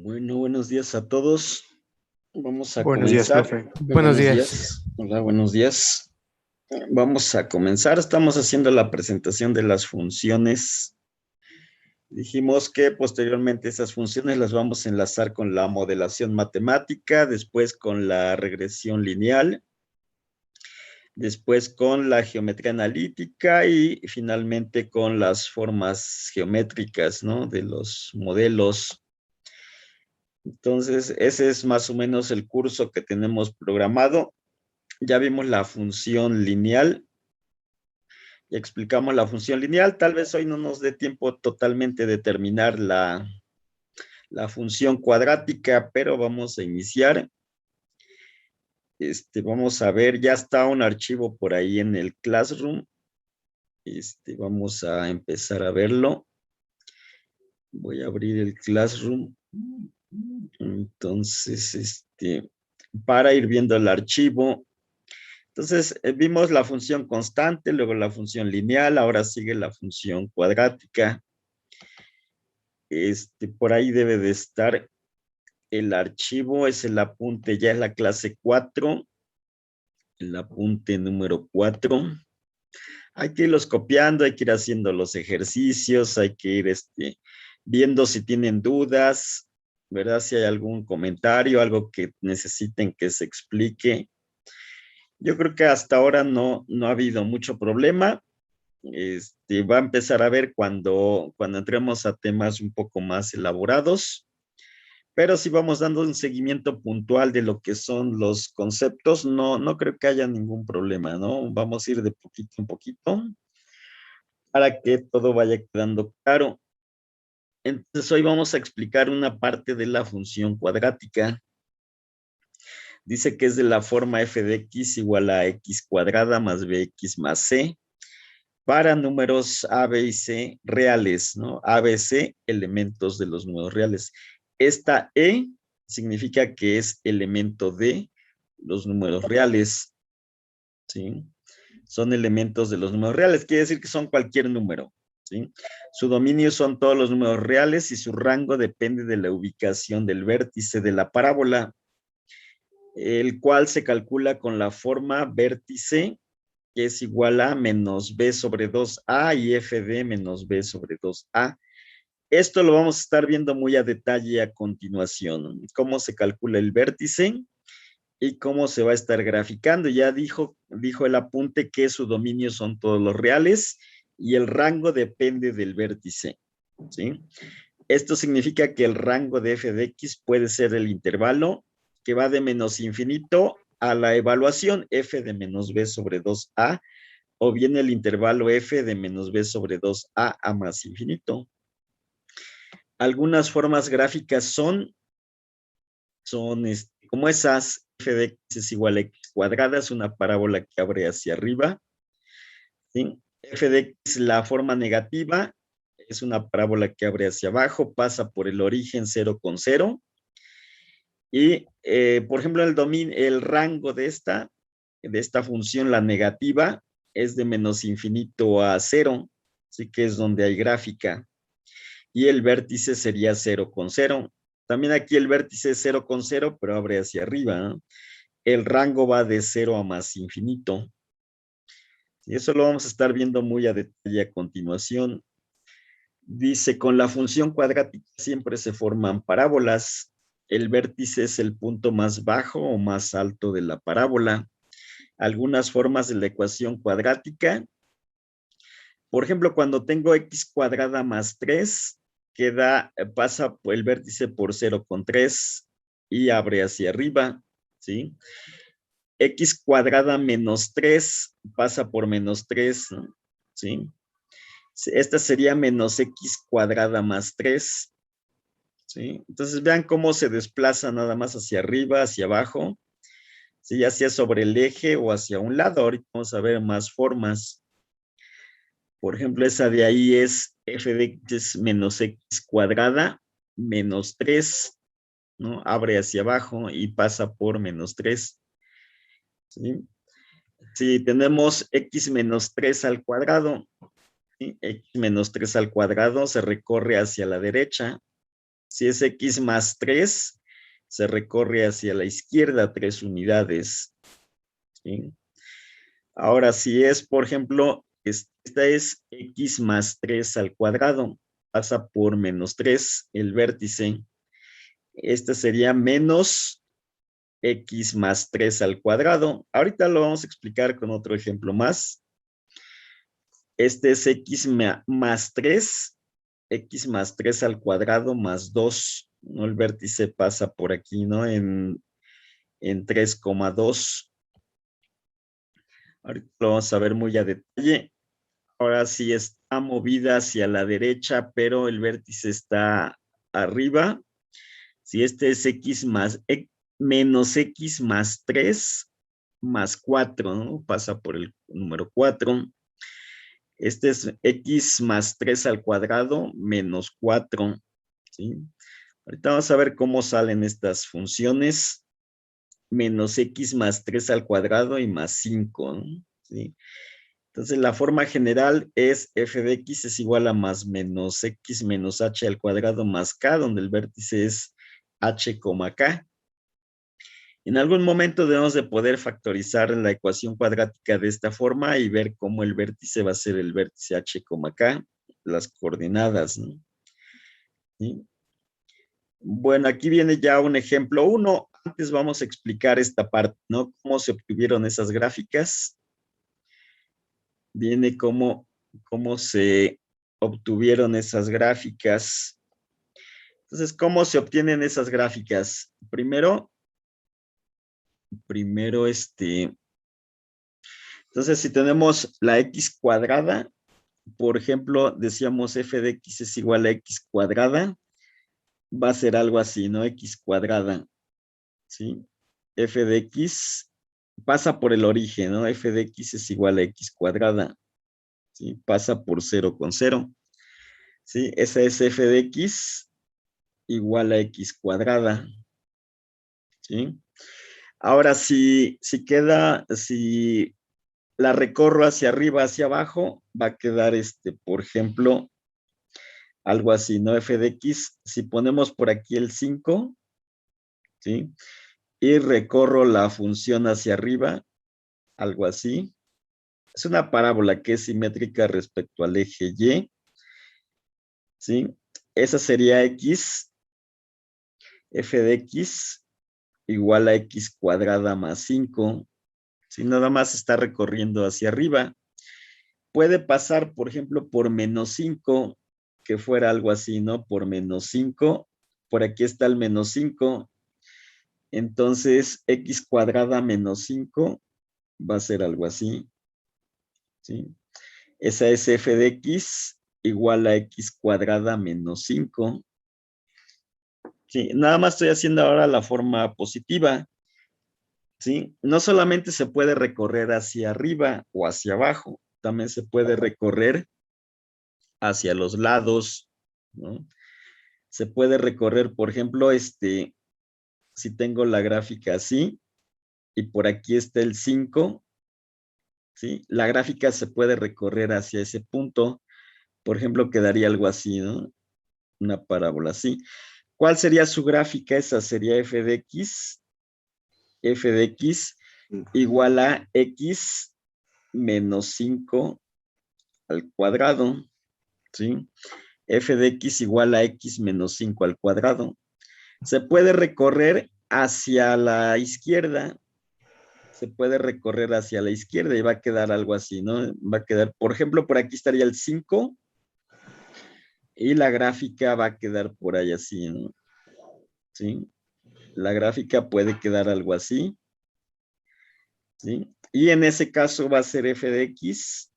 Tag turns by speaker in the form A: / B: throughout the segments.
A: Bueno, buenos días a todos. Vamos a
B: Buenos días,
A: comenzar.
B: profe.
C: Buenos
A: Buenos
C: días.
A: días. Hola, buenos días. Vamos a comenzar. Estamos haciendo la presentación de las funciones. Dijimos que posteriormente esas funciones las vamos a enlazar con la modelación matemática, después con la regresión lineal, después con la geometría analítica y finalmente con las formas geométricas, ¿no? De los modelos. Entonces, ese es más o menos el curso que tenemos programado. Ya vimos la función lineal, ya explicamos la función lineal. Tal vez hoy no nos dé tiempo totalmente de terminar la función cuadrática, pero vamos a iniciar. Vamos a ver, ya está un archivo por ahí en el Classroom. Vamos a empezar a verlo. Voy a abrir el Classroom. Entonces, para ir viendo el archivo. Entonces, vimos la función constante, luego la función lineal, ahora sigue la función cuadrática. Por ahí debe de estar el archivo, es el apunte, ya es la clase 4, el apunte número 4. Hay que irlos copiando, hay que ir haciendo los ejercicios, hay que ir viendo si tienen dudas, ¿verdad? Si hay algún comentario, algo que necesiten que se explique. Yo creo que hasta ahora no ha habido mucho problema. Va a empezar a ver cuando entremos a temas un poco más elaborados, pero si vamos dando un seguimiento puntual de lo que son los conceptos, no creo que haya ningún problema, ¿no? Vamos a ir de poquito en poquito para que todo vaya quedando claro. Entonces hoy vamos a explicar una parte de la función cuadrática. Dice que es de la forma f de x igual a x cuadrada más bx más c. Para números A, B y C reales, ¿no? A, B, C, elementos de los números reales. Esta E significa que es elemento de los números reales, ¿sí? Son elementos de los números reales, quiere decir que son cualquier número, ¿sí? Su dominio son todos los números reales y su rango depende de la ubicación del vértice de la parábola, el cual se calcula con la forma vértice que es igual a menos b sobre 2a y f de menos b sobre 2a. Esto lo vamos a estar viendo muy a detalle a continuación, cómo se calcula el vértice y cómo se va a estar graficando. Ya dijo el apunte que su dominio son todos los reales y el rango depende del vértice, ¿sí? Esto significa que el rango de f de x puede ser el intervalo que va de menos infinito a la evaluación f de menos b sobre 2a, o bien el intervalo f de menos b sobre 2a a más infinito. Algunas formas gráficas son como esas. F de x es igual a x cuadrada, es una parábola que abre hacia arriba, ¿sí? F de x, la forma negativa, es una parábola que abre hacia abajo, pasa por el origen 0 con 0. Y, por ejemplo, el rango de esta función, la negativa, es de menos infinito a 0, así que es donde hay gráfica. Y el vértice sería 0 con 0. También aquí el vértice es 0 con 0, pero abre hacia arriba, ¿no? El rango va de 0 a más infinito. Y eso lo vamos a estar viendo muy a detalle a continuación. Dice, con la función cuadrática siempre se forman parábolas. El vértice es el punto más bajo o más alto de la parábola. Algunas formas de la ecuación cuadrática. Por ejemplo, cuando tengo x cuadrada más 3, pasa el vértice por 0 con 3 y abre hacia arriba, ¿sí? X cuadrada menos 3 pasa por menos 3, ¿no? ¿Sí? Esta sería menos x cuadrada más 3, ¿sí? Entonces vean cómo se desplaza nada más hacia arriba, hacia abajo, ¿sí? Ya sea sobre el eje o hacia un lado. Ahorita vamos a ver más formas. Por ejemplo, esa de ahí es f de x menos x cuadrada menos 3, ¿no? Abre hacia abajo y pasa por menos 3, ¿sí? Si tenemos x menos 3 al cuadrado, ¿sí? X menos 3 al cuadrado se recorre hacia la derecha, Si es x más 3, se recorre hacia la izquierda 3 unidades. ¿Sí? Ahora, si es, por ejemplo, esta es x más 3 al cuadrado, pasa por menos 3 el vértice. Esta sería menos x más 3 al cuadrado. Ahorita lo vamos a explicar con otro ejemplo más. Este es x más 3, x más 3 al cuadrado más 2. ¿No? El vértice pasa por aquí, ¿no? En 3,2. Ahorita lo vamos a ver muy a detalle. Ahora sí está movida hacia la derecha, pero el vértice está arriba. Si este es x más menos x más 3 más 4, ¿no? Pasa por el número 4. Este es x más 3 al cuadrado menos 4. ¿Sí? Ahorita vamos a ver cómo salen estas funciones. Menos x más 3 al cuadrado y más 5. ¿No? ¿Sí? Entonces, la forma general es f de x es igual a más menos x menos h al cuadrado más k, donde el vértice es h, k. En algún momento debemos de poder factorizar la ecuación cuadrática de esta forma y ver cómo el vértice va a ser el vértice h, k, las coordenadas, ¿no? ¿Sí? Bueno, aquí viene ya un ejemplo 1. Antes vamos a explicar esta parte, ¿no? Cómo se obtuvieron esas gráficas. Viene cómo se obtuvieron esas gráficas. Entonces, ¿cómo se obtienen esas gráficas? Primero, entonces si tenemos la x cuadrada, por ejemplo, decíamos f de x es igual a x cuadrada, va a ser algo así, ¿no? X cuadrada, ¿sí? F de x pasa por el origen, ¿no? F de x es igual a x cuadrada, ¿sí? Pasa por 0 con 0, ¿sí? Esa es f de x igual a x cuadrada, ¿sí? Ahora, si la recorro hacia arriba, hacia abajo, va a quedar, por ejemplo, algo así, ¿no? F de x, si ponemos por aquí el 5, ¿sí? Y recorro la función hacia arriba, algo así. Es una parábola que es simétrica respecto al eje Y, ¿sí? Esa sería x, f de x igual a x cuadrada más 5, ¿sí? Nada más está recorriendo hacia arriba. Puede pasar, por ejemplo, por menos 5, que fuera algo así, ¿no? Por menos 5, por aquí está el menos 5, entonces x cuadrada menos 5 va a ser algo así, ¿sí? Esa es f de x igual a x cuadrada menos 5. Sí, nada más estoy haciendo ahora la forma positiva, ¿sí? No solamente se puede recorrer hacia arriba o hacia abajo, también se puede recorrer hacia los lados, ¿no? Se puede recorrer, por ejemplo, si tengo la gráfica así y por aquí está el 5, ¿sí? La gráfica se puede recorrer hacia ese punto, por ejemplo, quedaría algo así, ¿no? Una parábola así. ¿Cuál sería su gráfica? Esa sería f de x igual a x menos 5 al cuadrado, ¿sí? F de x igual a x menos 5 al cuadrado. Se puede recorrer hacia la izquierda, y va a quedar algo así, ¿no? Va a quedar, por ejemplo, por aquí estaría el 5 y la gráfica va a quedar por ahí así, ¿no? ¿Sí? La gráfica puede quedar algo así, ¿sí? Y en ese caso va a ser f de x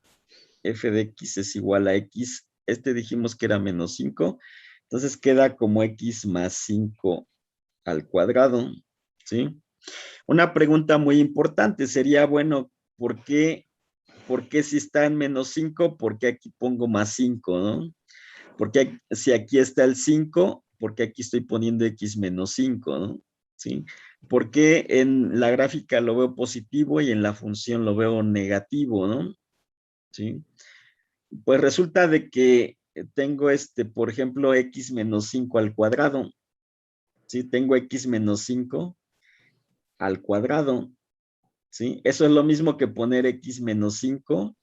A: es igual a x, dijimos que era menos 5, entonces queda como x más 5 al cuadrado, ¿sí? Una pregunta muy importante sería, bueno, ¿por qué si está en menos 5, por qué aquí pongo más 5, ¿no? Porque si aquí está el 5, ¿por qué aquí estoy poniendo x menos 5, ¿no? ¿Sí? ¿Por qué en la gráfica lo veo positivo y en la función lo veo negativo, ¿no? ¿Sí? Pues resulta de que tengo por ejemplo, x menos 5 al cuadrado. ¿Sí? Tengo x menos 5 al cuadrado. ¿Sí? Eso es lo mismo que poner x menos 5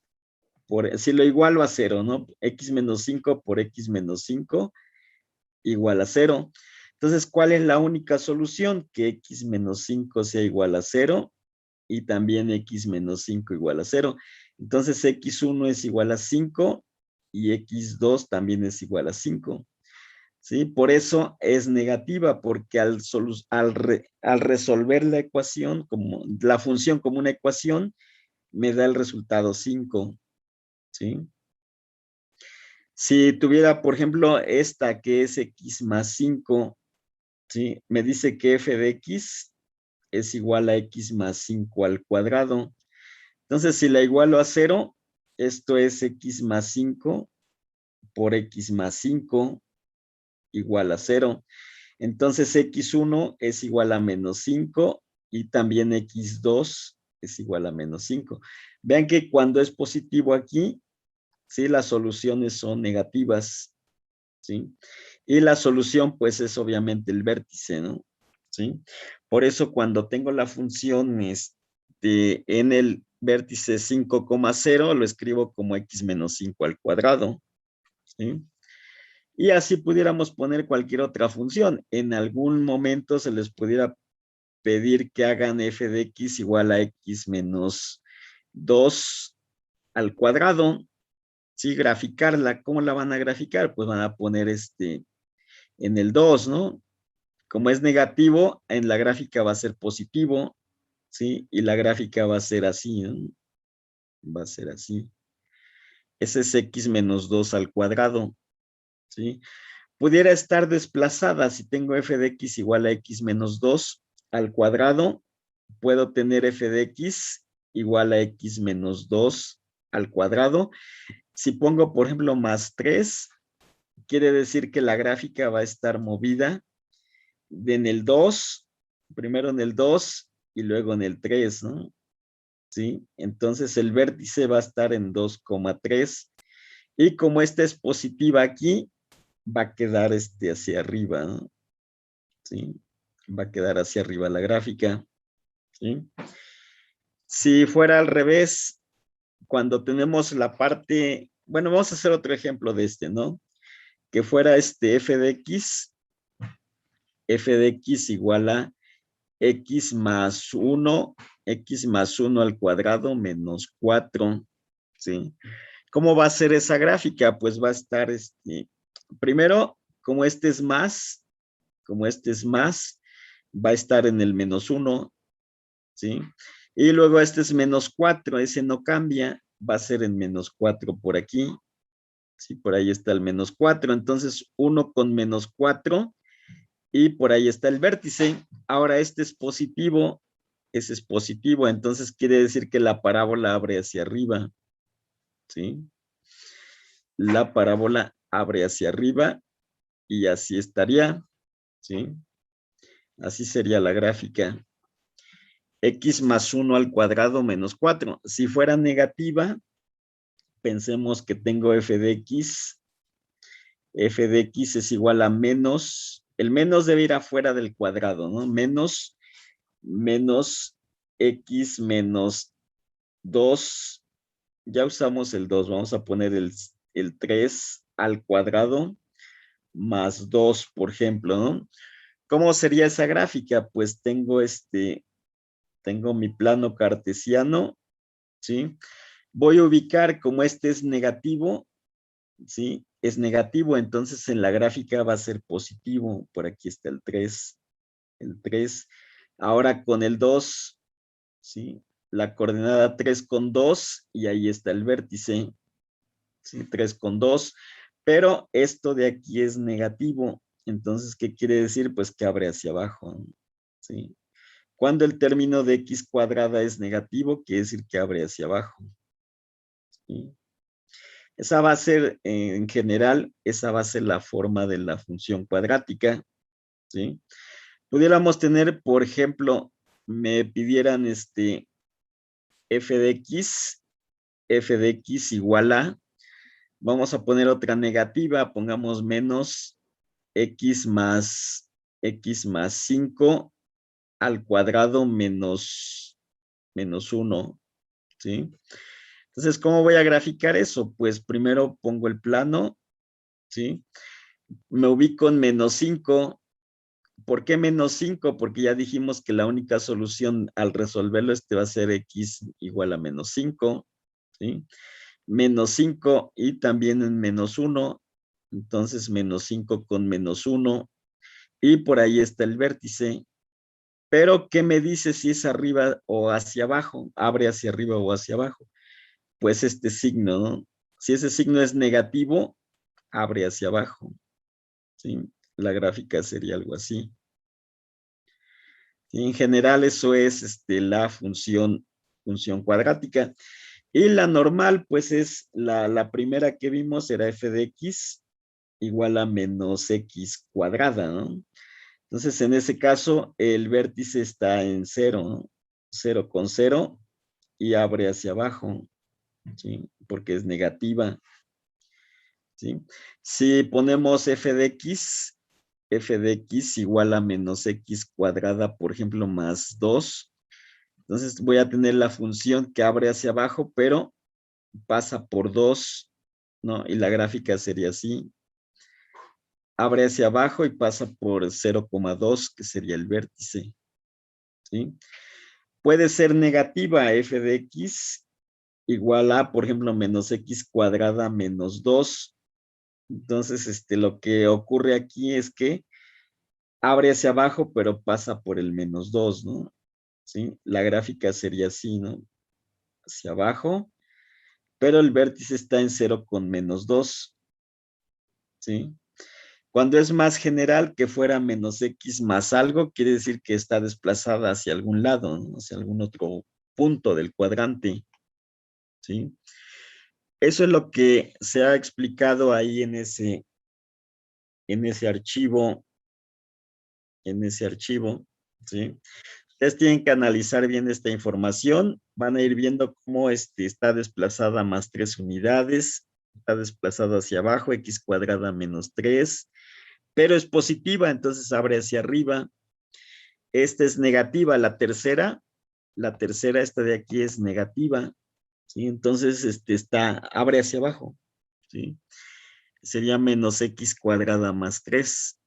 A: si lo igualo a 0, ¿no? X menos 5 por x menos 5 igual a 0. Entonces, ¿cuál es la única solución? Que x menos 5 sea igual a 0 y también x menos 5 igual a 0. Entonces, x1 es igual a 5 y x2 también es igual a 5. ¿Sí? Por eso es negativa, porque al resolver la ecuación, como la función como una ecuación, me da el resultado 5. ¿Sí? Si tuviera, por ejemplo, esta que es x más 5, ¿sí? Me dice que f de x es igual a x más 5 al cuadrado. Entonces, si la igualo a 0, esto es x más 5 por x más 5 igual a 0. Entonces, x1 es igual a menos 5 y también x2 es igual a menos 5. Vean que cuando es positivo aquí, ¿sí? Las soluciones son negativas, ¿sí? Y la solución, pues, es obviamente el vértice, ¿no? ¿Sí? Por eso, cuando tengo la función en el vértice 5,0, lo escribo como x menos 5 al cuadrado, ¿sí? Y así pudiéramos poner cualquier otra función. En algún momento se les pudiera pedir que hagan f de x igual a x menos 2 al cuadrado. Sí, graficarla. ¿Cómo la van a graficar? Pues van a poner en el 2, ¿no? Como es negativo, en la gráfica va a ser positivo, ¿sí? Y la gráfica va a ser así, ¿no? Va a ser así. Ese es x menos 2 al cuadrado, ¿sí? Pudiera estar desplazada si tengo f de x igual a x menos 2 al cuadrado. Puedo tener f de x igual a x menos 2 al cuadrado. Si pongo, por ejemplo, más 3, quiere decir que la gráfica va a estar movida en el 2, primero en el 2 y luego en el 3, ¿no? ¿Sí? Entonces el vértice va a estar en 2,3 y como esta es positiva aquí, va a quedar hacia arriba, ¿no? ¿Sí? Va a quedar hacia arriba la gráfica, ¿sí? Si fuera al revés, cuando tenemos la parte, bueno, vamos a hacer otro ejemplo de ¿no? Que fuera f de x igual a x más 1 al cuadrado menos 4, ¿sí? ¿Cómo va a ser esa gráfica? Pues va a estar, primero, como este es más, va a estar en el menos 1, ¿sí? Y luego este es menos 4, ese no cambia, va a ser en menos 4 por aquí, ¿sí? Por ahí está el menos 4, entonces 1 con menos 4 y por ahí está el vértice. Ahora este es positivo, ese es positivo, entonces quiere decir que la parábola abre hacia arriba, ¿sí? La parábola abre hacia arriba y así estaría, ¿sí? Así sería la gráfica. X más 1 al cuadrado menos 4. Si fuera negativa, pensemos que tengo f de x. F de x es igual a menos, el menos debe ir afuera del cuadrado, ¿no? Menos x menos 2. Ya usamos el 2, vamos a poner el 3 al cuadrado más 2, por ejemplo, ¿no? ¿Cómo sería esa gráfica? Pues tengo mi plano cartesiano, ¿sí? Voy a ubicar como este es negativo, ¿sí? Es negativo, entonces en la gráfica va a ser positivo. Por aquí está el 3, el 3. Ahora con el 2, ¿sí? La coordenada 3 con 2 y ahí está el vértice, ¿sí? 3 con 2, pero esto de aquí es negativo. Entonces, ¿qué quiere decir? Pues que abre hacia abajo, ¿sí? Cuando el término de x cuadrada es negativo, quiere decir que abre hacia abajo, ¿sí? Esa va a ser, en general, esa va a ser la forma de la función cuadrática, ¿sí? Pudiéramos tener, por ejemplo, me pidieran f de x igual a Vamos a poner otra negativa, pongamos menos x más 5 al cuadrado menos 1, ¿sí? Entonces, ¿cómo voy a graficar eso? Pues primero pongo el plano, ¿sí? Me ubico en menos 5. ¿Por qué menos 5? Porque ya dijimos que la única solución al resolverlo va a ser x igual a menos 5, ¿sí? Menos 5 y también en menos 1. Entonces, menos 5 con menos 1. Y por ahí está el vértice. Pero, ¿qué me dice si es arriba o hacia abajo? Abre hacia arriba o hacia abajo. Pues este signo, ¿no? Si ese signo es negativo, abre hacia abajo, ¿sí? La gráfica sería algo así. Y en general eso es la función cuadrática. Y la normal, pues es la primera que vimos, era f de x igual a menos x cuadrada, ¿no? Entonces, en ese caso, el vértice está en 0, ¿no? 0 con 0 y abre hacia abajo, ¿sí? Porque es negativa, ¿sí? Si ponemos f de x igual a menos x cuadrada, por ejemplo, más 2, entonces voy a tener la función que abre hacia abajo, pero pasa por 2, ¿no? Y la gráfica sería así. Abre hacia abajo y pasa por 0,2, que sería el vértice, ¿sí? Puede ser negativa f de x igual a, por ejemplo, menos x cuadrada menos 2. Entonces, lo que ocurre aquí es que abre hacia abajo, pero pasa por el menos 2, ¿no? ¿Sí? La gráfica sería así, ¿no? Hacia abajo, pero el vértice está en 0 con menos 2, ¿sí? Cuando es más general que fuera menos x más algo, quiere decir que está desplazada hacia algún lado, ¿no? Hacia algún otro punto del cuadrante, ¿sí? Eso es lo que se ha explicado ahí en ese archivo, ¿sí? Ustedes tienen que analizar bien esta información, van a ir viendo cómo está desplazada más 3 unidades, está desplazada hacia abajo, x cuadrada menos 3, pero es positiva, entonces abre hacia arriba. Esta es negativa, la tercera, esta de aquí es negativa, ¿sí? Entonces, abre hacia abajo, ¿sí? Sería menos x cuadrada más 3.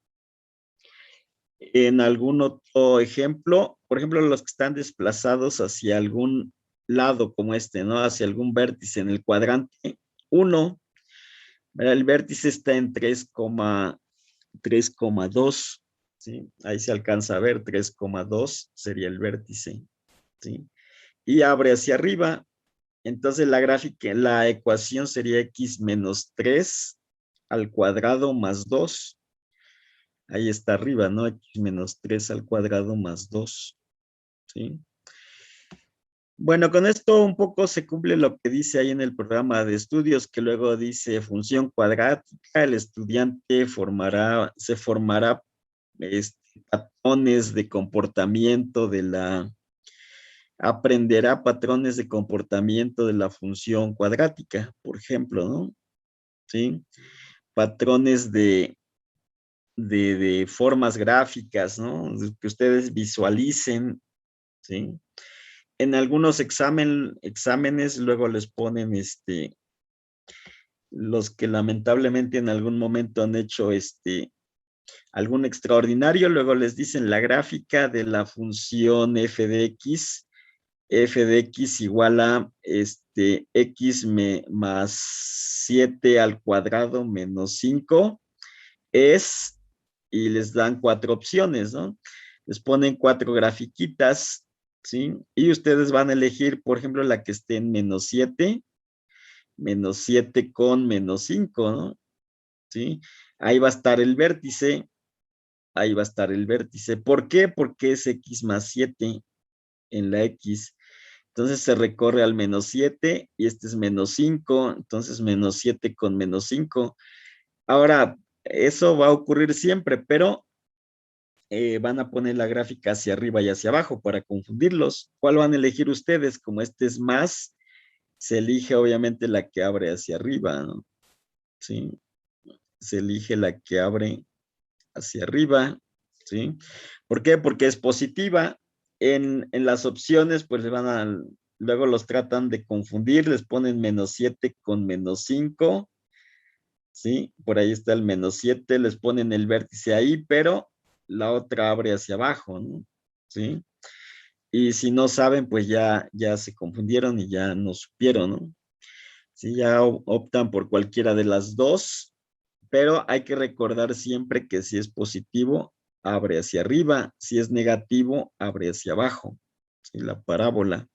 A: En algún otro ejemplo, por ejemplo, los que están desplazados hacia algún lado como ¿no? Hacia algún vértice en el cuadrante 1, el vértice está en 3,2, ¿sí? Ahí se alcanza a ver, 3,2 sería el vértice, ¿sí? Y abre hacia arriba. Entonces la gráfica, la ecuación sería x menos 3 al cuadrado más 2. Ahí está arriba, ¿no? X menos 3 al cuadrado más 2, ¿sí? Bueno, con esto un poco se cumple lo que dice ahí en el programa de estudios, que luego dice función cuadrática, el estudiante se formará patrones de comportamiento aprenderá patrones de comportamiento de la función cuadrática, por ejemplo, ¿no? ¿Sí? Patrones de formas gráficas, ¿no? Que ustedes visualicen, ¿sí? En algunos exámenes luego les ponen los que lamentablemente en algún momento han hecho algún extraordinario, luego les dicen la gráfica de la función f de x igual a x más 7 al cuadrado menos 5 es, y les dan 4 opciones, ¿no? Les ponen 4 grafiquitas, ¿sí? Y ustedes van a elegir, por ejemplo, la que esté en menos 7 con menos 5, ¿no? ¿Sí? Ahí va a estar el vértice, ¿Por qué? Porque es x más 7 en la x. Entonces se recorre al menos 7 y este es menos 5, entonces menos 7 con menos 5. Ahora, eso va a ocurrir siempre, pero van a poner la gráfica hacia arriba y hacia abajo para confundirlos. ¿Cuál van a elegir ustedes? Como este es más, se elige obviamente la que abre hacia arriba, ¿no? ¿sí? Se elige la que abre hacia arriba, ¿sí? ¿Por qué? Porque es positiva. En las opciones, pues luego los tratan de confundir, les ponen -7 con -5, ¿sí? Por ahí está el -7, les ponen el vértice ahí, pero la otra abre hacia abajo, ¿no? ¿Sí? Y si no saben, pues ya se confundieron y ya no supieron, ¿no? Sí, ya optan por cualquiera de las dos, pero hay que recordar siempre que si es positivo, abre hacia arriba, si es negativo, abre hacia abajo, ¿sí? La parábola.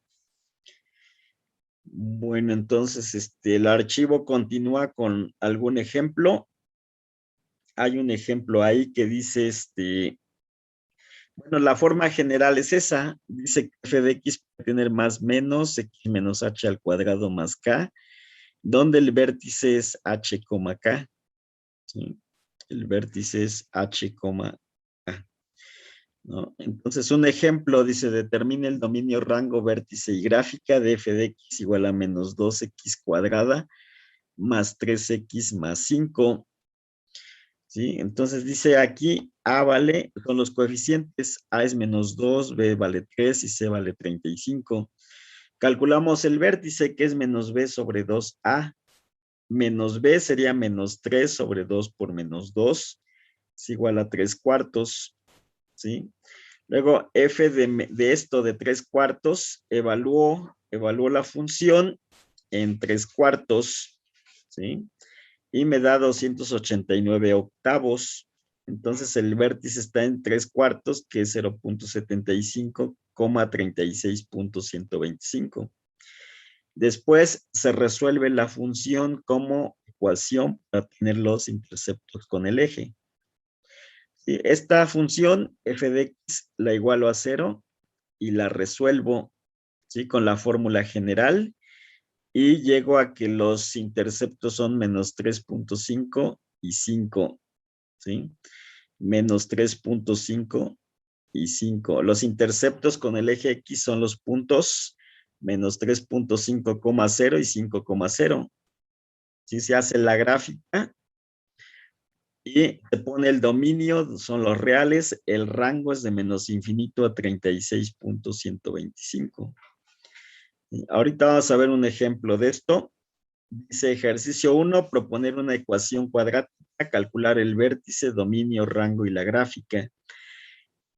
A: Bueno, entonces el archivo continúa con algún ejemplo. Hay un ejemplo ahí que dice, bueno, la forma general es esa, dice que f de x puede tener más menos x menos h al cuadrado más k, donde el vértice es h, k, ¿sí? El vértice es h, k, ¿no? Entonces, un ejemplo dice, determina el dominio rango vértice y gráfica de f de x igual a menos 2x cuadrada más 3x más 5, ¿sí? Entonces dice aquí, A vale, con los coeficientes, A es -2, B vale 3 y C vale 35. Calculamos el vértice, que es -b sobre 2A. Menos B sería -3 sobre 2 por -2, es igual a 3/4, ¿sí? Luego, f de esto de 3/4, evalúo la función en 3/4, ¿sí? Y me da 289 octavos. Entonces, el vértice está en 3/4, que es 0.75, 36.125. Después se resuelve la función como ecuación para tener los interceptos con el eje. ¿Sí? Esta función f de x la igualo a 0 y la resuelvo, ¿sí? Con la fórmula general y llego a que los interceptos son -3.5 y 5, ¿sí? -3.5 y 5. Los interceptos con el eje X son los puntos -3.5,0 y 5,0. ¿Sí? Se hace la gráfica y se pone el dominio, son los reales, el rango es de -infinito a 36.125. Ahorita vamos a ver un ejemplo de esto. Dice ejercicio 1, proponer una ecuación cuadrática, calcular el vértice, dominio, rango y la gráfica.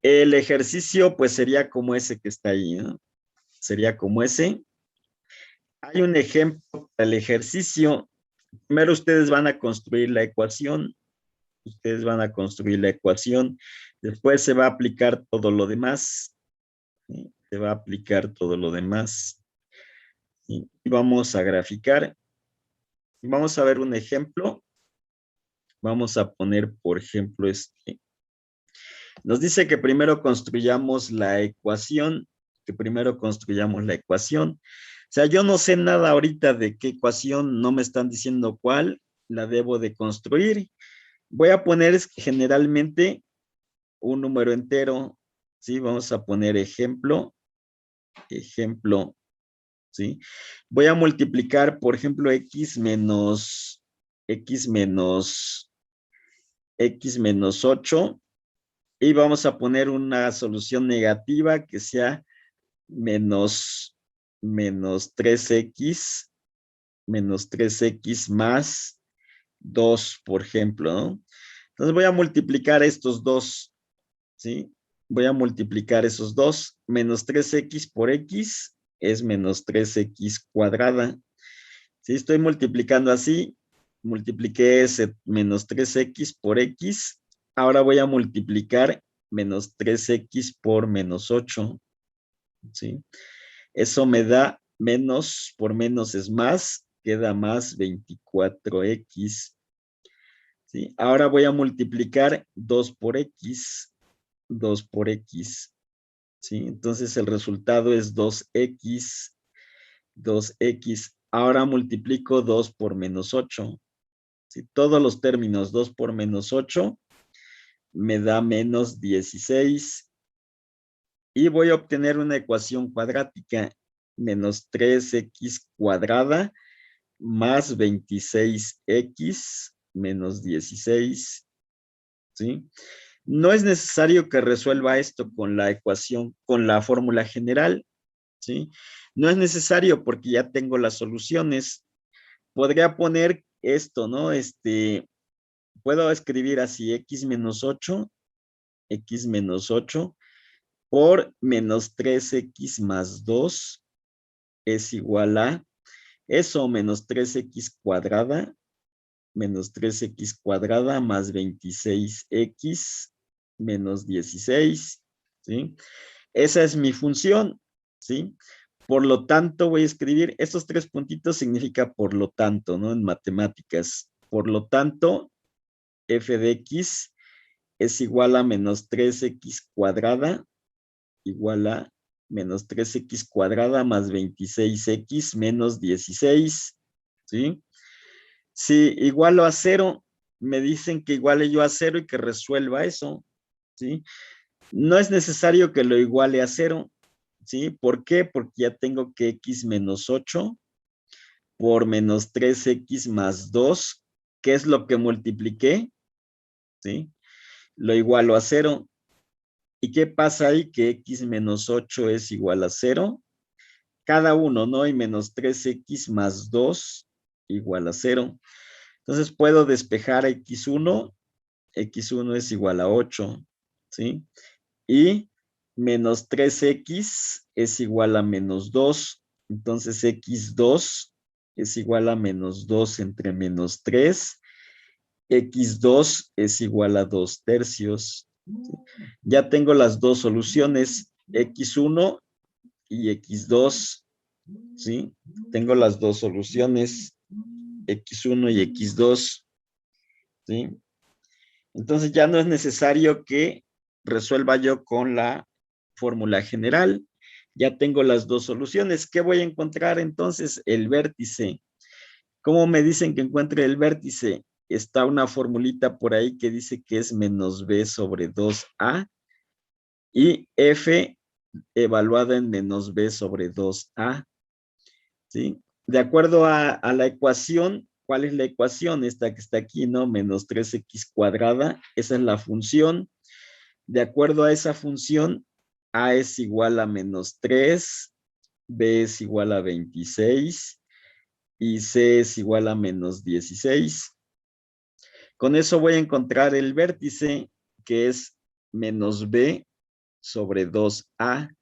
A: El ejercicio pues sería como ese que está ahí, ¿no? Sería como ese. Hay un ejemplo para el ejercicio. Primero ustedes van a construir la ecuación. Después se va a aplicar todo lo demás. ¿Sí? Se va a aplicar todo lo demás. ¿Sí? Y vamos a graficar. Vamos a ver un ejemplo. Vamos a poner, por ejemplo, nos dice que primero construyamos la ecuación. O sea, yo no sé nada ahorita de qué ecuación, no me están diciendo cuál la debo de construir. Voy a poner generalmente un número entero, ¿sí? Vamos a poner ejemplo, ¿sí? Voy a multiplicar, por ejemplo, x menos 8 y vamos a poner una solución negativa que sea menos 3x más 2, por ejemplo, ¿no? Entonces voy a multiplicar estos dos, ¿sí? Voy a multiplicar esos dos. Menos 3x por x es menos 3x cuadrada. Si estoy multiplicando así, multipliqué ese menos 3x por x. Ahora voy a multiplicar menos 3x por menos 8, ¿sí? Eso me da menos por menos es más, queda más 24x. ¿Sí? Ahora voy a multiplicar 2 por x, ¿sí? Entonces el resultado es 2x. Ahora multiplico 2 por menos 8. ¿Sí? Todos los términos 2 por menos 8 me da menos 16. Y voy a obtener una ecuación cuadrática, menos 3x cuadrada más 26x menos 16, ¿sí? No es necesario que resuelva esto con la ecuación, con la fórmula general, ¿sí? No es necesario porque ya tengo las soluciones. Podría poner esto, ¿no? Puedo escribir así, x menos 8 por menos 3x más 2 es igual a eso, menos 3x cuadrada, menos 3x cuadrada más 26x menos 16, ¿sí? Esa es mi función, ¿sí? Por lo tanto, voy a escribir, estos tres puntitos significa por lo tanto, ¿no? En matemáticas. Por lo tanto, f de x es igual a menos 3x cuadrada, igual a menos 3x cuadrada más 26x menos 16, ¿sí? Si igualo a 0, me dicen que iguale yo a 0 y que resuelva eso, ¿sí? No es necesario que lo iguale a 0, ¿sí? ¿Por qué? Porque ya tengo que x menos 8 por menos 3x más 2, ¿qué es lo que multipliqué? ¿Sí? Lo igualo a 0. ¿Y qué pasa ahí? Que x menos 8 es igual a 0. Cada uno, ¿no? Y menos 3x más 2 igual a 0. Entonces puedo despejar x1. X1 es igual a 8, ¿sí? Y menos 3x es igual a menos 2. Entonces x2 es igual a menos 2 entre menos 3. X2 es igual a 2 tercios. Ya tengo las dos soluciones, x1 y x2, ¿sí? Tengo las dos soluciones, x1 y x2, ¿sí? Entonces ya no es necesario que resuelva yo con la fórmula general. Ya tengo las dos soluciones. ¿Qué voy a encontrar entonces? El vértice. ¿Cómo me dicen que encuentre el vértice? Está una formulita por ahí que dice que es menos b sobre 2a y f evaluada en menos b sobre 2a, ¿sí? De acuerdo a la ecuación, ¿cuál es la ecuación? Esta que está aquí, ¿no? Menos 3x cuadrada, esa es la función. De acuerdo a esa función, a es igual a menos 3, b es igual a 26 y c es igual a menos 16. Con eso voy a encontrar el vértice que es menos b sobre 2a.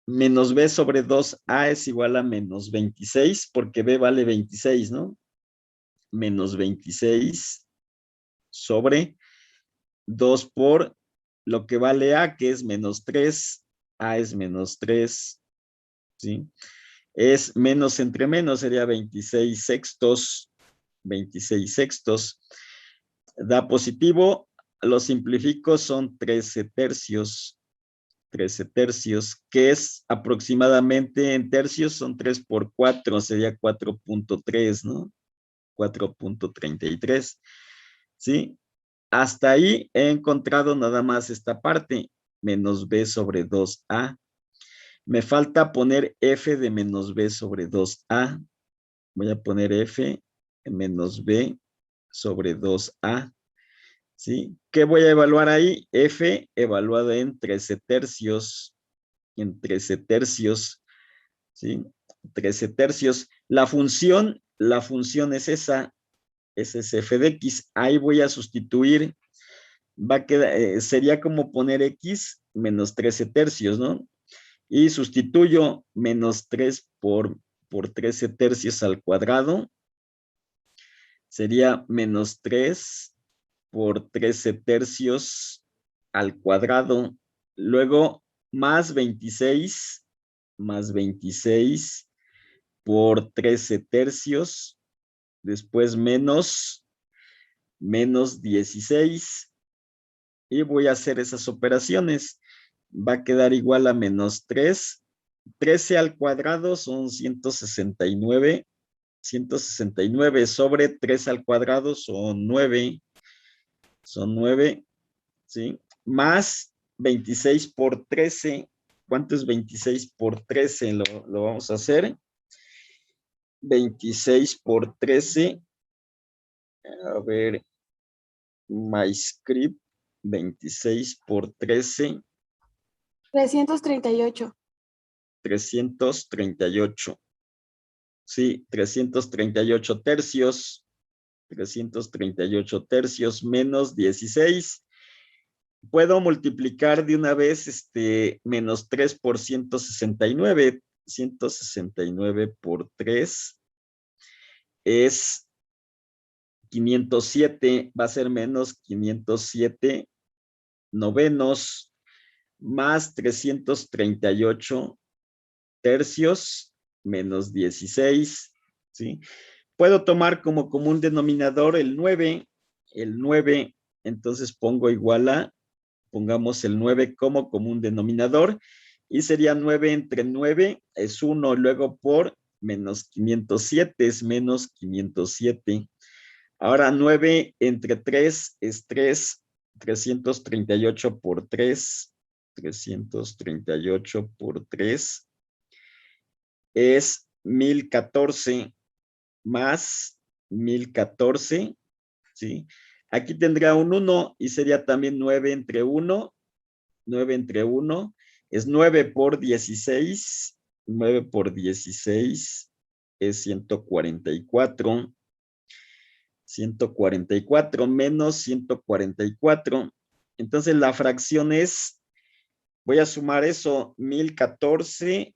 A: Menos b sobre 2a es igual a menos 26 porque b vale 26, ¿no? Menos 26 sobre 2 por lo que vale a, que es menos 3. A es menos 3, ¿sí? Es menos entre menos, sería 26 sextos. 26 sextos. Da positivo, lo simplifico, son 13 tercios. 13 tercios, que es aproximadamente en tercios, son 3 por 4, sería 4.3, ¿no? 4.33, ¿sí? Hasta ahí he encontrado nada más esta parte, menos b sobre 2a. Me falta poner f de menos b sobre 2a. Voy a poner f menos b sobre 2a. ¿Sí? ¿Qué voy a evaluar ahí? F evaluada en 13 tercios. En 13 tercios. ¿Sí? 13 tercios. La función es esa. Ese es f de x. Ahí voy a sustituir. Va a quedar, sería como poner x menos 13 tercios, ¿no? Y sustituyo menos 3 por 13 tercios al cuadrado. Sería menos 3 por 13 tercios al cuadrado. Luego más 26 por 13 tercios. Después menos 16. Y voy a hacer esas operaciones. Va a quedar igual a menos 3. 13 al cuadrado son 169. 169 sobre 3 al cuadrado son 9. Son 9, ¿sí? Más 26 por 13. ¿Cuánto es 26 por 13? Lo vamos a hacer. 26 por 13. A ver, MyScript, 26 por 13.
B: 338.
A: 338. Sí, 338 tercios. 338 tercios menos 16. Puedo multiplicar de una vez menos 3 por 169. 169 por 3 es 507. Va a ser menos 507 novenos más 338 tercios menos 16. ¿Sí? Puedo tomar como común denominador el 9. El 9, entonces pongo igual a, pongamos el 9 como común denominador, y sería 9 entre 9 es 1, luego por menos 507 es menos 507. Ahora 9 entre 3 es 3, 338 por 3, 338 por 3 es 1014 más 1014, ¿sí? Aquí tendría un 1 y sería también 9 entre 1, 9 entre 1 es 9 por 16, 9 por 16 es 144, 144 menos 144. Entonces la fracción es, voy a sumar eso, 1014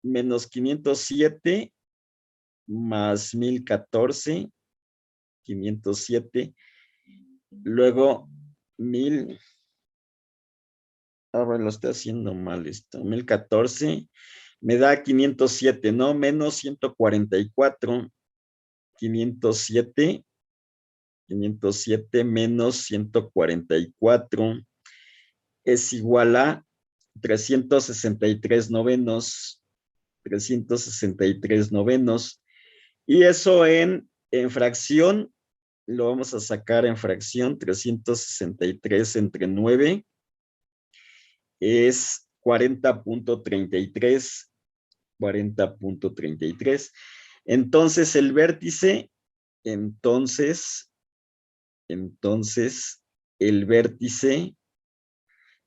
A: menos 507 más 1014, 507, luego 1000, ahora lo estoy haciendo mal esto, 1014, me da 507, ¿no? Menos 144, 507, 507 menos 144 es igual a 363 novenos, 363 novenos. Y eso en fracción, lo vamos a sacar en fracción, 363 entre 9 es 40.33, 40.33. Entonces el vértice, entonces el vértice,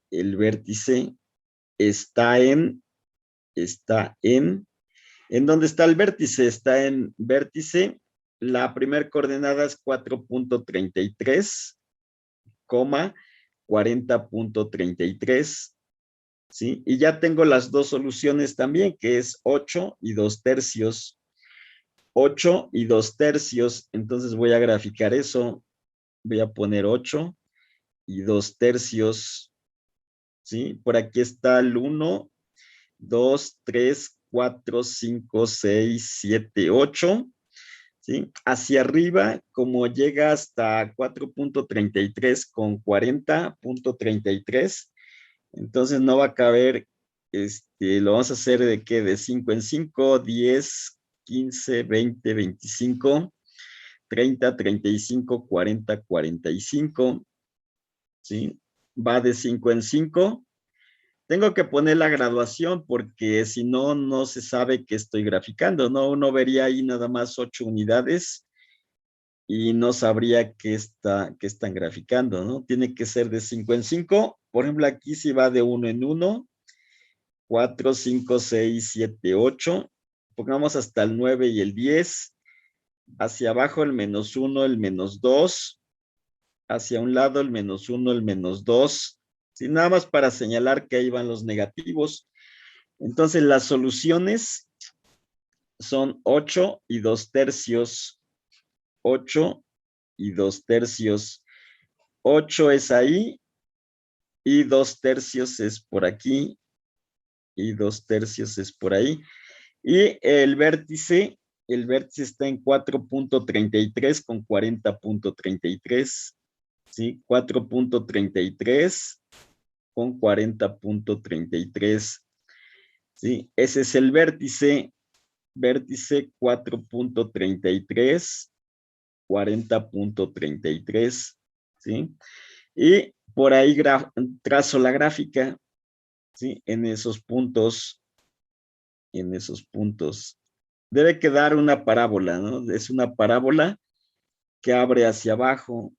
A: el vértice está ¿en dónde está el vértice? Está en vértice, la primera coordenada es 4.33, 40.33, ¿sí? Y ya tengo las dos soluciones también, que es 8 y 2 tercios. 8 y 2 tercios, entonces voy a graficar eso, voy a poner 8 y 2 tercios, ¿sí? Por aquí está el 1, 2, 3, 4, 5, 6, 7, 8, ¿sí? Hacia arriba, como llega hasta 4.33 con 40.33, entonces no va a caber, lo vamos a hacer de qué, de 5 en 5, 10, 15, 20, 25, 30, 35, 40, 45, ¿sí? Va de 5 en 5. Tengo que poner la graduación porque si no, no se sabe qué estoy graficando, ¿no? Uno vería ahí nada más 8 unidades y no sabría qué están graficando, ¿no? Tiene que ser de 5 en 5. Por ejemplo, aquí sí va de 1 en 1, 4, 5, 6, 7, 8. Pongamos hasta el 9 y el 10. Hacia abajo el menos 1, el menos 2. Hacia un lado el menos 1, el menos 2. Sí, nada más para señalar que ahí van los negativos. Entonces las soluciones son 8 y 2 tercios. 8 y 2 tercios. 8 es ahí y 2 tercios es por aquí y 2 tercios es por ahí. Y el vértice está en 4.33 con 40.33, ¿sí? 4.33 con 40.33, ¿sí? Ese es el vértice 4.33, 40.33, ¿sí? Y por ahí trazo la gráfica, ¿sí? En esos puntos, debe quedar una parábola, ¿no? Es una parábola que abre hacia abajo,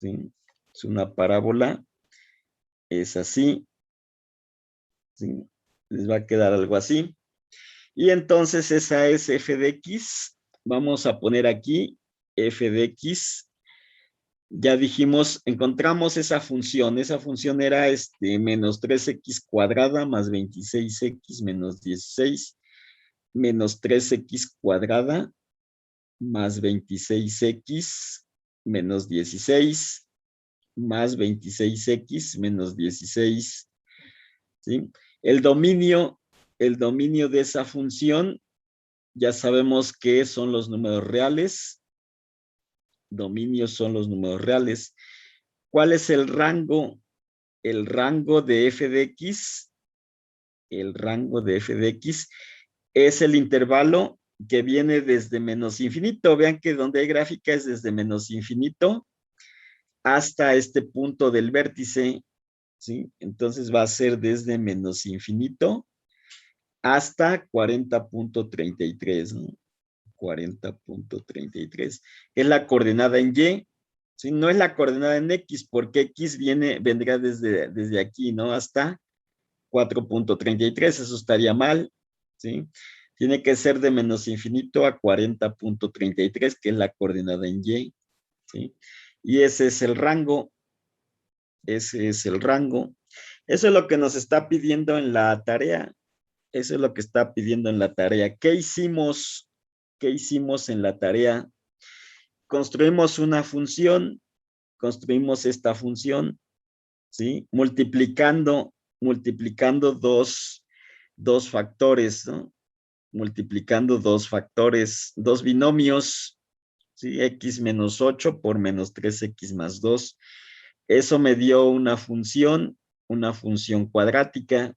A: ¿sí? Es una parábola, es así, ¿sí? Les va a quedar algo así. Y entonces esa es f de x. Vamos a poner aquí f de x. Ya dijimos, encontramos esa función. Esa función era menos 3x cuadrada más 26x menos 16 menos 3x cuadrada más 26x menos 16 más 26x menos 16, ¿sí? El dominio de esa función, ya sabemos que son los números reales. Dominios son los números reales. ¿Cuál es el rango? El rango de f de x, el rango de f de x es el intervalo que viene desde menos infinito. Vean que donde hay gráfica es desde menos infinito hasta este punto del vértice, ¿sí? Entonces va a ser desde menos infinito hasta 40.33, ¿no? 40.33, es la coordenada en Y, ¿sí? No es la coordenada en X, porque X vendrá desde aquí, ¿no? Hasta 4.33, eso estaría mal, ¿sí? Tiene que ser de menos infinito a 40.33, que es la coordenada en Y, ¿sí? Y ese es el rango, ese es el rango. Eso es lo que nos está pidiendo en la tarea. Eso es lo que está pidiendo en la tarea. ¿Qué hicimos? ¿Qué hicimos en la tarea? Construimos una función, construimos esta función, ¿sí? Multiplicando dos factores, ¿no? Multiplicando dos factores, dos binomios, ¿sí? X menos 8 por menos 3x más 2. Eso me dio una función cuadrática,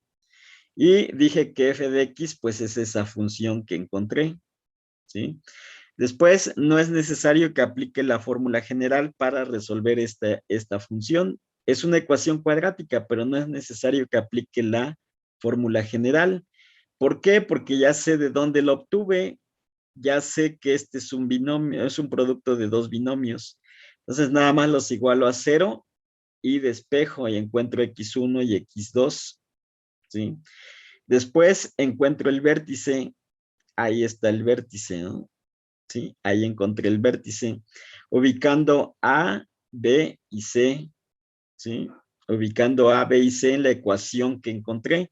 A: y dije que f de x, pues es esa función que encontré, ¿sí? Después, no es necesario que aplique la fórmula general para resolver esta función. Es una ecuación cuadrática, pero no es necesario que aplique la fórmula general. ¿Por qué? Porque ya sé de dónde lo obtuve, ya sé que este es un binomio, es un producto de dos binomios. Entonces, nada más los igualo a 0 y despejo y encuentro x1 y x2, ¿sí? Después encuentro el vértice, ahí está el vértice, ¿no? ¿Sí? Ahí encontré el vértice, ubicando A, B y C, ¿sí? Ubicando A, B y C en la ecuación que encontré.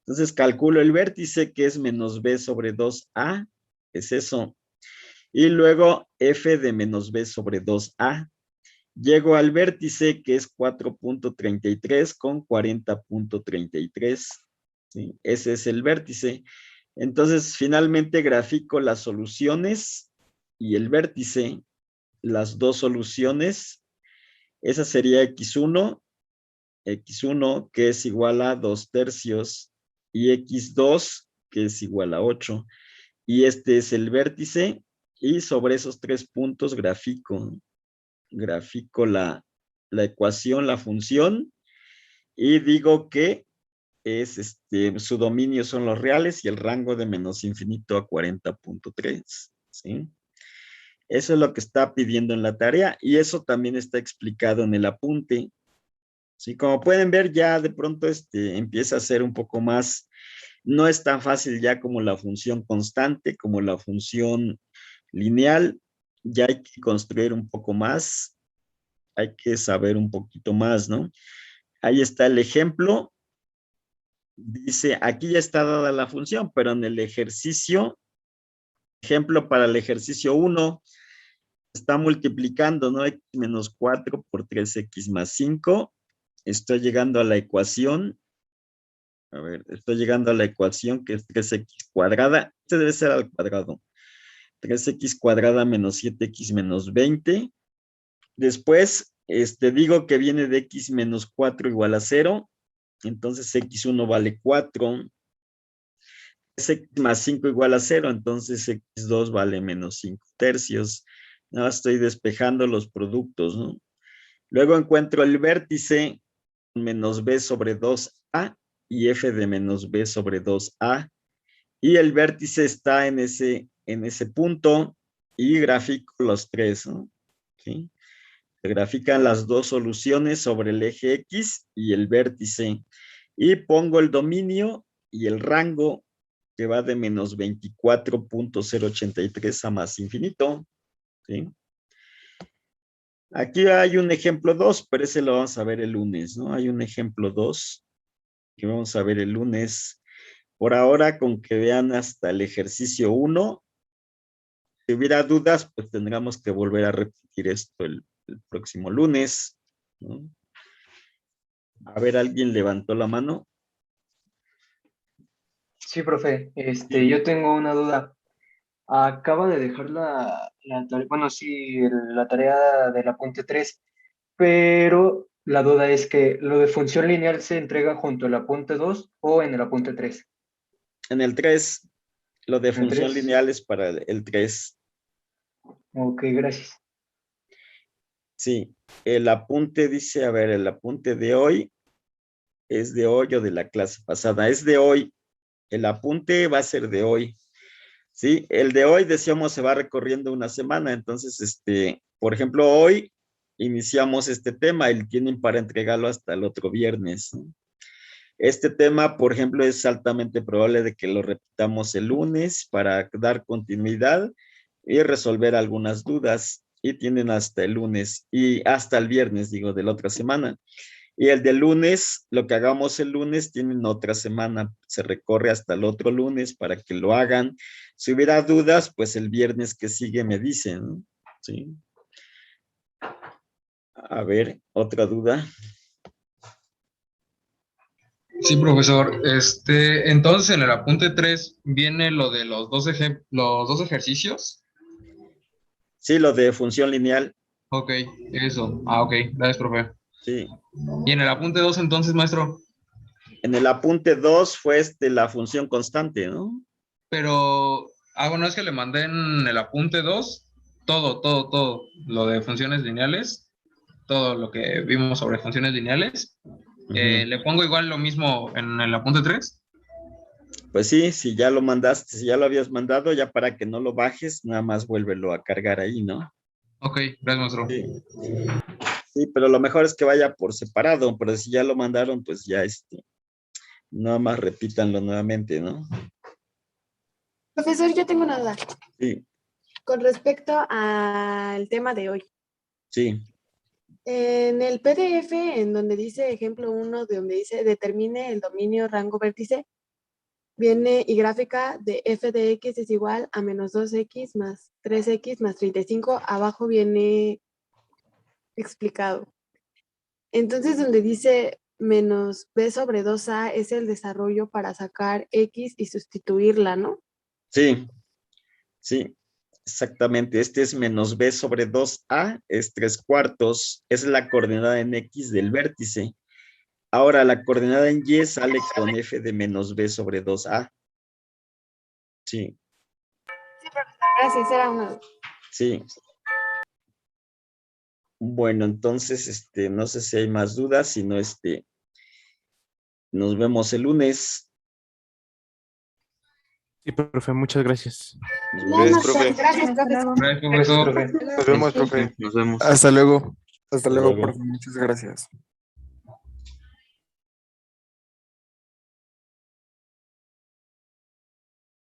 A: Entonces calculo el vértice, que es menos B sobre 2A, es eso. Y luego F de menos B sobre 2A. Llego al vértice, que es 4.33 con 40.33, ¿sí? Ese es el vértice. Entonces, finalmente grafico las soluciones y el vértice, las dos soluciones. Esa sería x1, que es igual a 2/3, y x2, que es igual a 8. Y este es el vértice, y sobre esos 3 puntos grafico la ecuación, la función, y digo que es su dominio son los reales y el rango de menos infinito a 40.3, ¿sí? Eso es lo que está pidiendo en la tarea, y eso también está explicado en el apunte, ¿sí? Como pueden ver, ya de pronto empieza a ser un poco más, no es tan fácil ya como la función constante, como la función lineal. Ya hay que construir un poco más, hay que saber un poquito más, ¿no? Ahí está el ejemplo. Dice, aquí ya está dada la función, pero en el ejercicio, ejemplo para el ejercicio 1, está multiplicando, ¿no? X menos 4 por 3x más 5. Estoy llegando a la ecuación. A ver, estoy llegando a la ecuación, que es 3x cuadrada. Este debe ser al cuadrado. 3x cuadrada menos 7x menos 20. Después, digo que viene de x menos 4 igual a 0. Entonces, x1 vale 4. X más 5 igual a 0. Entonces, x2 vale menos 5/3. Nada, estoy despejando los productos, ¿no? Luego encuentro el vértice, menos b sobre 2a, y f de menos b sobre 2a. Y el vértice está en ese punto y grafico los tres, ¿no? ¿Sí? Se grafican las dos soluciones sobre el eje X y el vértice. Y pongo el dominio y el rango que va de menos 24.083 a más infinito. ¿Sí? Aquí hay un ejemplo 2, pero ese lo vamos a ver el lunes, ¿no? Hay un ejemplo 2 que vamos a ver el lunes. Por ahora, con que vean hasta el ejercicio 1, si hubiera dudas, pues tendríamos que volver a repetir esto el próximo lunes, ¿no? A ver, ¿alguien levantó la mano?
B: Sí, profe.
A: Sí.
B: Yo tengo una duda. Acaba de dejar la tarea, bueno, sí, la tarea del apunte 3, pero la duda es que lo de función lineal se entrega junto al apunte 2 o en el apunte 3.
A: En el 3, lo de
B: En el
A: función
B: 3.
A: lineal es para el 3.
B: Ok, gracias.
A: Sí, el apunte dice, a ver, el apunte de hoy es de hoy o de la clase pasada. Es de hoy. El apunte va a ser de hoy. Sí, el de hoy, decíamos, se va recorriendo una semana. Entonces, por ejemplo, hoy iniciamos este tema y tienen para entregarlo hasta el otro viernes, ¿no? Este tema, por ejemplo, es altamente probable de que lo repitamos el lunes para dar continuidad y resolver algunas dudas. Y tienen hasta el lunes y hasta el viernes, digo, de la otra semana. Y el de lunes, lo que hagamos el lunes, tienen otra semana. Se recorre hasta el otro lunes para que lo hagan. Si hubiera dudas, pues el viernes que sigue me dicen, ¿no? Sí. A ver, otra duda.
C: Sí, profesor. Entonces en el apunte 3 viene lo de los dos ejercicios.
A: Sí, lo de función lineal.
C: Ok, eso. Ok, gracias, profe.
A: Sí.
C: Y en el apunte 2 entonces, maestro.
A: En el apunte 2 fue la función constante, ¿no?
C: Pero, bueno, es que le mandé en el apunte 2 todo, lo de funciones lineales, todo lo que vimos sobre funciones lineales. ¿Le pongo igual lo mismo en el apunte 3?
A: Pues sí, si ya lo mandaste, si ya lo habías mandado, ya para que no lo bajes, nada más vuélvelo a cargar ahí, ¿no?
C: Ok, gracias, maestro.
A: Sí. Sí, pero lo mejor es que vaya por separado, pero si ya lo mandaron, pues ya nada más repítanlo nuevamente, ¿no?
D: Profesor, yo tengo una duda
A: Sí,
D: con respecto al tema de hoy.
A: sí,
D: En el PDF, en donde dice ejemplo 1, de donde dice determine el dominio rango vértice, viene y gráfica de f de x es igual a menos 2x más 3x más 35. Abajo viene explicado. Entonces, donde dice menos b sobre 2a es el desarrollo para sacar x y sustituirla, ¿no?
A: sí, sí, exactamente. Este es menos b sobre 2a, es 3/4, es la coordenada en x del vértice. Ahora, la coordenada en y sale con f de menos b sobre 2a. Sí,
D: Sí, profesor. Gracias, era una.
A: sí. Bueno, entonces, no sé si hay más dudas, si no, nos vemos el lunes.
E: Sí, profe, muchas gracias.
A: Nos
D: Nada
A: vemos.
D: más,
F: profe.
D: gracias,
F: Hasta
D: profesor.
F: luego.
C: Gracias, profesor.
B: Profe.
F: Nos vemos, profe.
A: Nos vemos.
F: Hasta luego. Hasta
A: Hasta
F: luego,
A: luego.
F: profe. Muchas gracias.